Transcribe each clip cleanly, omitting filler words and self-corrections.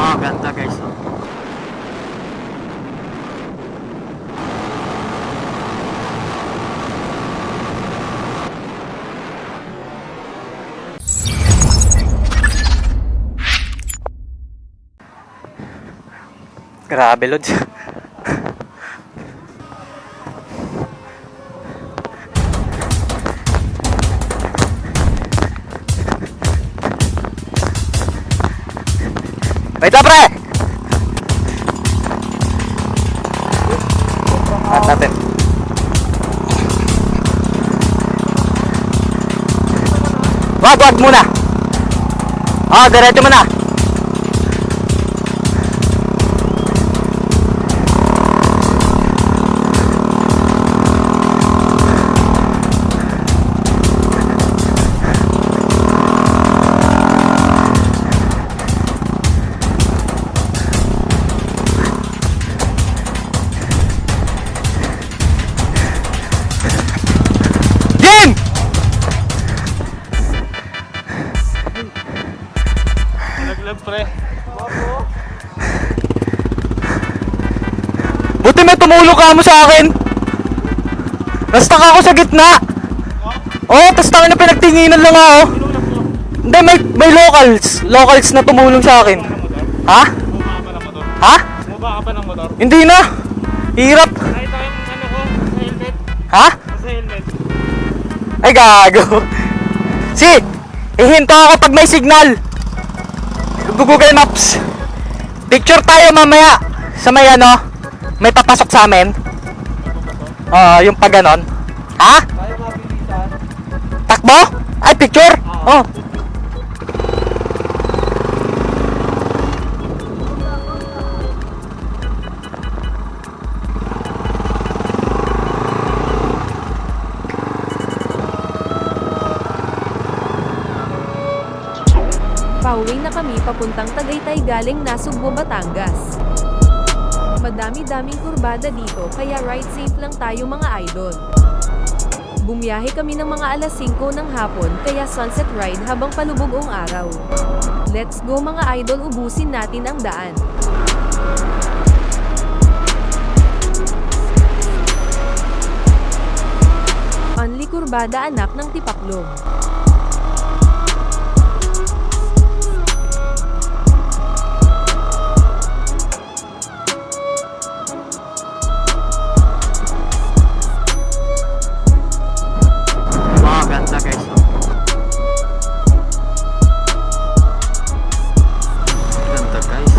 Wow, ganda guys. Oh. Grabe, Lods. Wait lang, pre! At natin. Wag muna. Diretso mo na. Pre. Buti may tumulong ka mo sa akin. Nastak ako sa gitna. Tas tayo na pinagtinginan lang ako. Hindi, may locals na tumulong sa akin. Ha? Ha? Bumaba ka pa ng motor? Hindi na. Hirap. Nakita yung ano ko sa helmet. Ha? Sa helmet. Ay gago. Ihinto ako pag may signal. Google Maps. Picture tayo mamaya sa may may papasok sa amin. Yung pag ganon. Ha? Tayo mabilisan. Takbo? Ay, picture? Pauwi na kami papuntang Tagaytay galing Nasugbo, Batangas. Madami-daming kurbada dito kaya ride safe lang tayo mga idol. Bumiyahe kami ng mga alas 5 ng hapon kaya sunset ride habang palubog ang araw. Let's go mga idol, ubusin natin ang daan. Only kurbada anak ng tipaklong. Ganda guys. Ganda guys.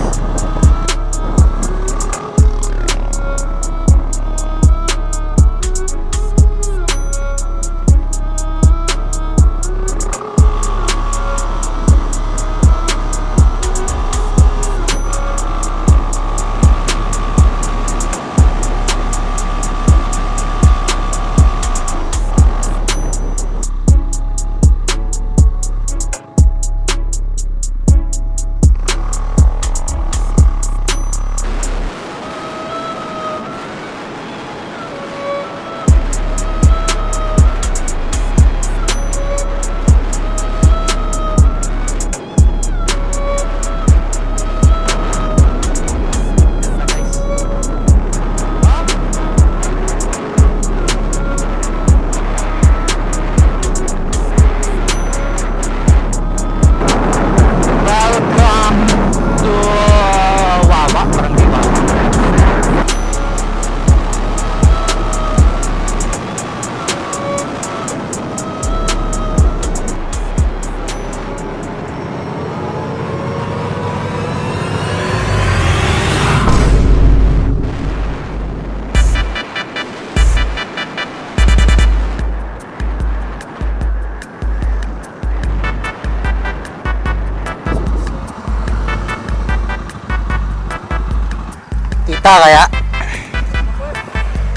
Kita kaya?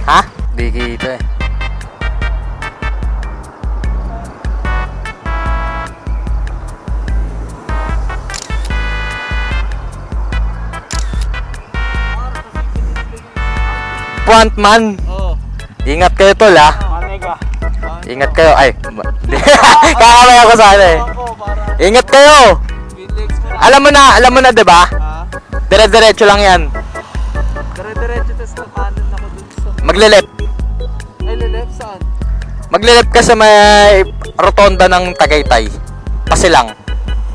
Ha? Di kita eh. Frontman. Ingat kayo tol ha. Ingat kayo. Ay. Kakamay ako sana eh. Ingat kayo. Alam mo na 'di ba? Dire-diretso lang yan. Dire-diretso, tas na kanan ako dun sa... Magle-left. Ay, left saan? Magle-left ka sa may rotonda ng Tagaytay. Kasi lang.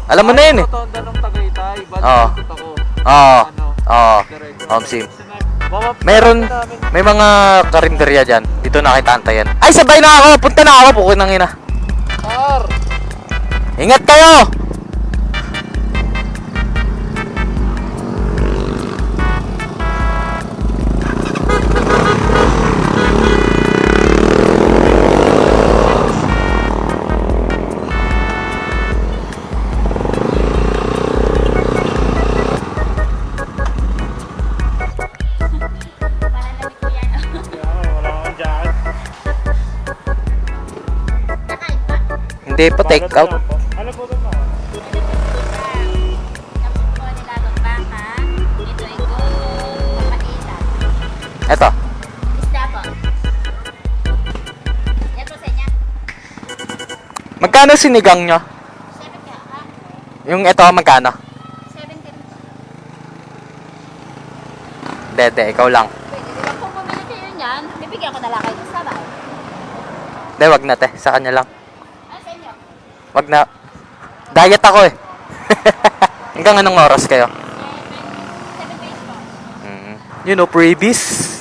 Alam mo na yun eh. Rotonda ng Tagaytay. Ba't Oo. ikot ako? Oo. Ano? Oo. Diretso. Omsim. Mama, Meron, namin. may mga karinderya dyan. Dito nakitantayan. Ay, sabay na ako. Punta na ako. Pukin ng ina. Par! Ingat kayo! Wala akong jacket. Hindi pa take out. Ano po doon ako? Eto. Magkano sinigang nyo? Yung eto, magkano? Dede, ikaw lang. Kung bumili kayo niyan, bibigyan ko na lang kayo ng sabay. De, wag na te. Sa kanya lang. Ano sa inyo? Wag na. Diet ako eh. Hanggang anong oras kayo? 7 days po. You know, previous.